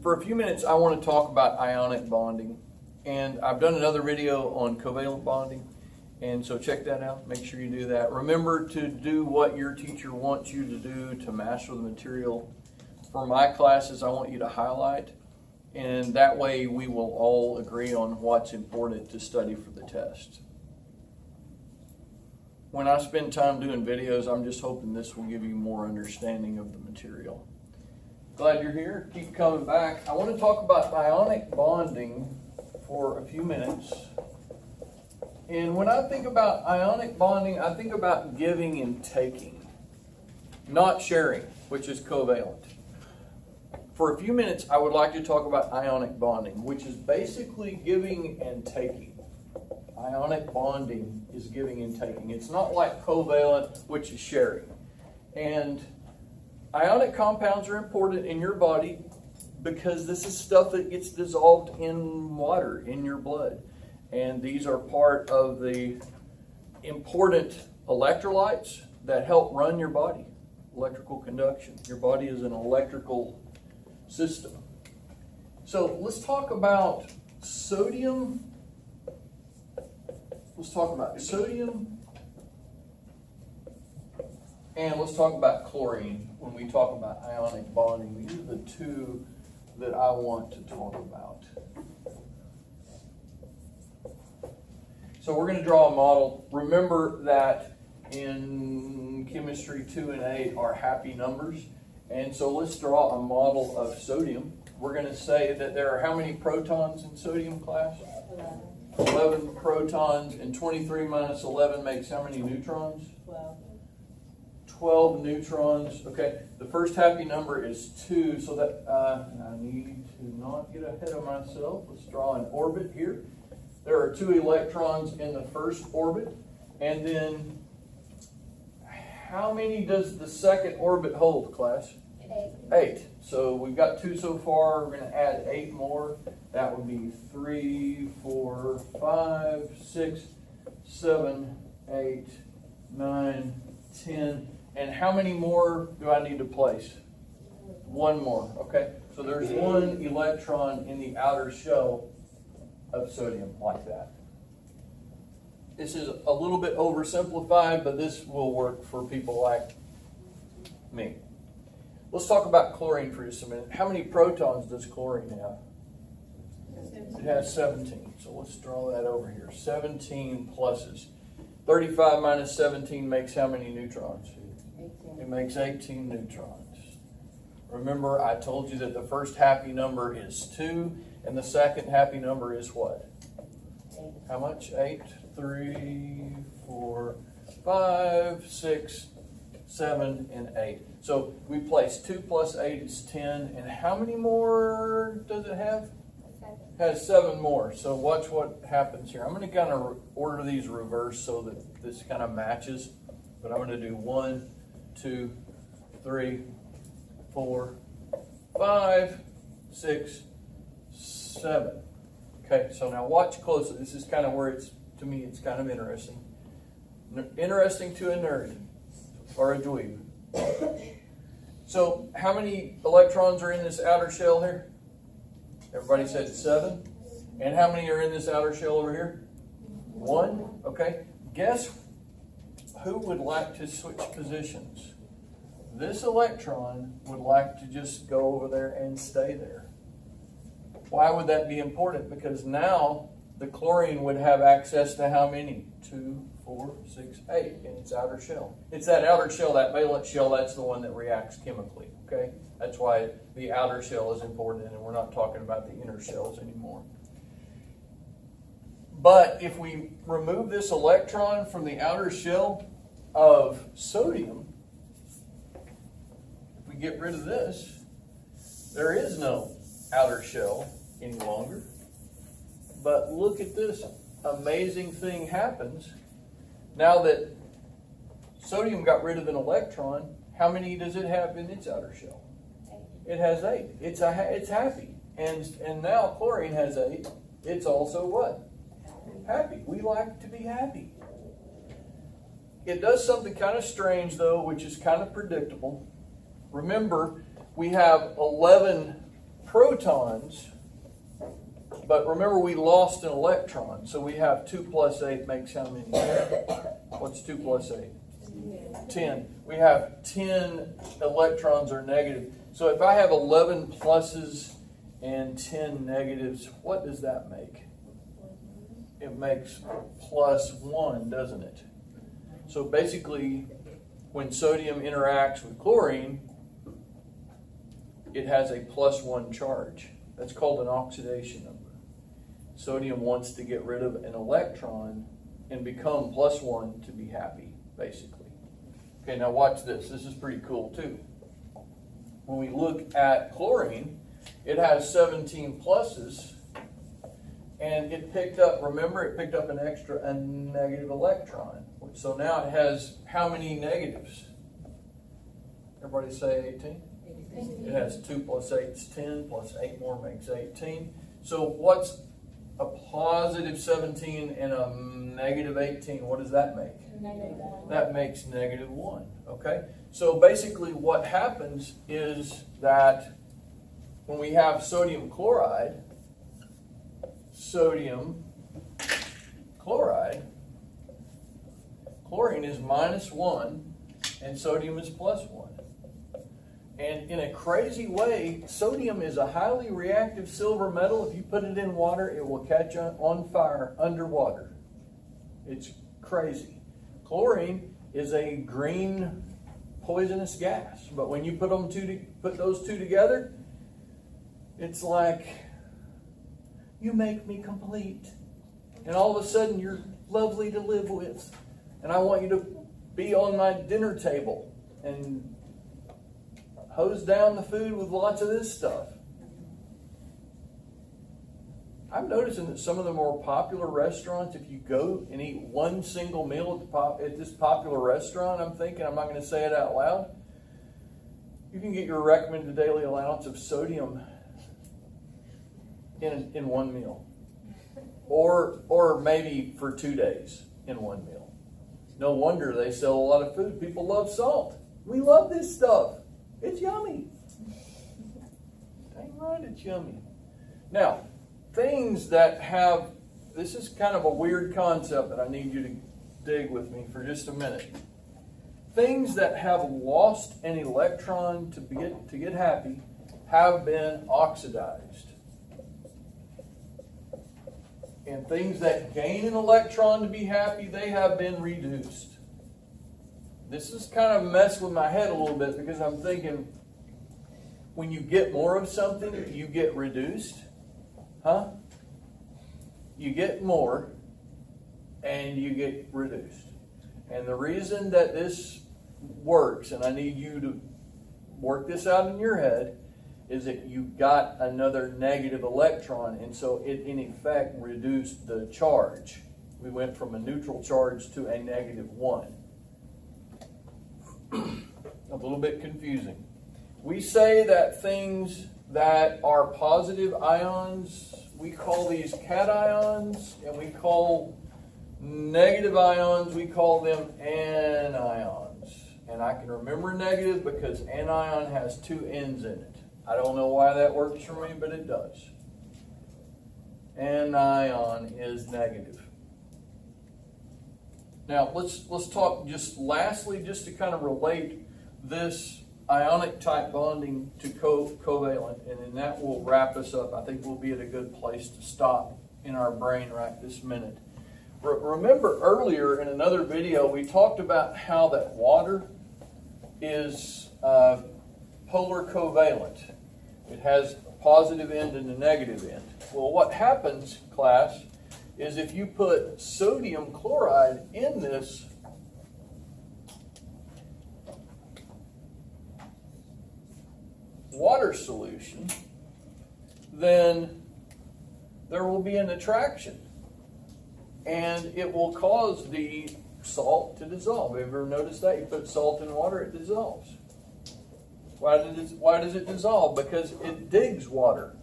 For a few minutes, I want to talk about ionic bonding. And I've done another video on covalent bonding. And so check that out. Make sure you do that. Remember to do what your teacher wants you to do to master the material. For my classes, I want you to highlight. And that way we will all agree on what's important to study for the test. When I spend time doing videos, I'm just hoping this will give you more understanding of the material. Glad you're here. Keep coming back. I want to talk about ionic bonding for a few minutes. And when I think about ionic bonding, I think about giving and taking, not sharing, which is covalent. For a few minutes, I would like to talk about ionic bonding, which is basically giving and taking. Ionic bonding is giving and taking. It's not like covalent, which is sharing. And ionic compounds are important in your body because this is stuff that gets dissolved in water, in your blood. And these are part of the important electrolytes that help run your body. Electrical conduction. Your body is an electrical system. So let's talk about sodium. Let's talk about sodium. And let's talk about chlorine when we talk about ionic bonding. These are the two that I want to talk about. So we're going to draw a model. Remember that in chemistry 2 and 8 are happy numbers. And so let's draw a model of sodium. We're going to say that there are how many protons in sodium, class? 11 protons, and 23 minus 11 makes how many neutrons? 12 neutrons. Okay, the first happy number is 2, so that I need to not get ahead of myself. Let's draw an orbit here. There are 2 electrons in the first orbit, and then how many does the second orbit hold, class? 8. So we've got 2 so far. We're going to add 8 more. That would be 3, 4, 5, 6, 7, 8, 9, 10. And how many more do I need to place? 1 more. Okay. So there's 1 electron in the outer shell of sodium like that. This is a little bit oversimplified, but this will work for people like me. Let's talk about chlorine for just a minute. How many protons does chlorine have? It has 17. So let's draw that over here. 17 pluses. 35 minus 17 makes how many neutrons? 18. It makes 18 neutrons. Remember, I told you that the first happy number is 2, and the second happy number is what? 8. How much? 8, 3, 4, 5, 6, 7, and 8. So we place 2 plus 8 is 10. And how many more does it have? 7. It has 7 more. So watch what happens here. I'm going to kind of order these reverse so that this kind of matches. But I'm going to do 1, 2, 3, 4, 5, 6, 7. Okay, so now watch closely. This is kind of where it's, to me, it's kind of interesting. Interesting to a nerd or a dweeb. So how many electrons are in this outer shell here? Everybody said 7. And how many are in this outer shell over here? 1. Okay. Guess who would like to switch positions? This electron would like to just go over there and stay there. Why would that be important? Because now the chlorine would have access to how many? 2, 4, 6, 8 in its outer shell. It's that outer shell, that valence shell, that's the one that reacts chemically. Okay? That's why the outer shell is important, and we're not talking about the inner shells anymore. But if we remove this electron from the outer shell of sodium, if we get rid of this, there is no outer shell any longer. But look at this amazing thing happens. Now that sodium got rid of an electron, how many does it have in its outer shell? 8. It has 8. It's happy. And now chlorine has 8. It's also what? Happy. We like to be happy. It does something kind of strange, though, which is kind of predictable. Remember, we have 11 protons, but remember we lost an electron, so we have 2 plus 8 makes how many? What's 2 plus 8? 10. We have 10 electrons are negative. So if I have 11 pluses and 10 negatives, what does that make? It makes plus 1, doesn't it? So basically, when sodium interacts with chlorine, it has a plus 1 charge. That's called an oxidation number. Sodium wants to get rid of an electron and become plus 1 to be happy, basically. Okay, now watch this. This is pretty cool too. When we look at chlorine, it has 17 pluses, and it picked up, remember, it picked up a negative electron. So now it has how many negatives? Everybody say 18? It has 2 plus 8 is 10, plus 8 more makes 18. So what's a positive 17 and a negative 18? What does that make? -1. That makes -1, okay? So basically what happens is that when we have sodium chloride, chlorine is -1 and sodium is +1. And in a crazy way, sodium is a highly reactive silver metal. If you put it in water, it will catch on fire underwater. It's crazy. Chlorine is a green poisonous gas, but when you put those two together, it's like, you make me complete, and all of a sudden you're lovely to live with, and I want you to be on my dinner table and hose down the food with lots of this stuff. I'm noticing that some of the more popular restaurants, if you go and eat one single meal at this popular restaurant, I'm not going to say it out loud, you can get your recommended daily allowance of sodium in one meal. Or maybe for 2 days in one meal. No wonder they sell a lot of food. People love salt. We love this stuff. It's yummy. Dang right, it's yummy. Now, things that have, this is kind of a weird concept that I need you to dig with me for just a minute. Things that have lost an electron to get happy have been oxidized. And things that gain an electron to be happy, they have been reduced. This is kind of messed with my head a little bit because I'm thinking, when you get more of something, you get reduced. Huh? You get more and you get reduced. And the reason that this works, and I need you to work this out in your head, is that you got another negative electron, and so it in effect reduced the charge. We went from a neutral charge to a -1. A little bit confusing. We say that things that are positive ions, we call these cations, and we call negative ions, we call them anions. And I can remember negative because anion has 2 N's in it. I don't know why that works for me, but it does. Anion is negative. Now, let's talk just lastly, just to kind of relate this ionic type bonding to covalent, and then that will wrap us up. I think we'll be at a good place to stop in our brain right this minute. Remember earlier in another video, we talked about how that water is polar covalent. It has a positive end and a negative end. Well, what happens, class, is if you put sodium chloride in this water solution, then there will be an attraction, and it will cause the salt to dissolve. Have you ever noticed that? You put salt in water, it dissolves. Why does it dissolve? Because it digs water.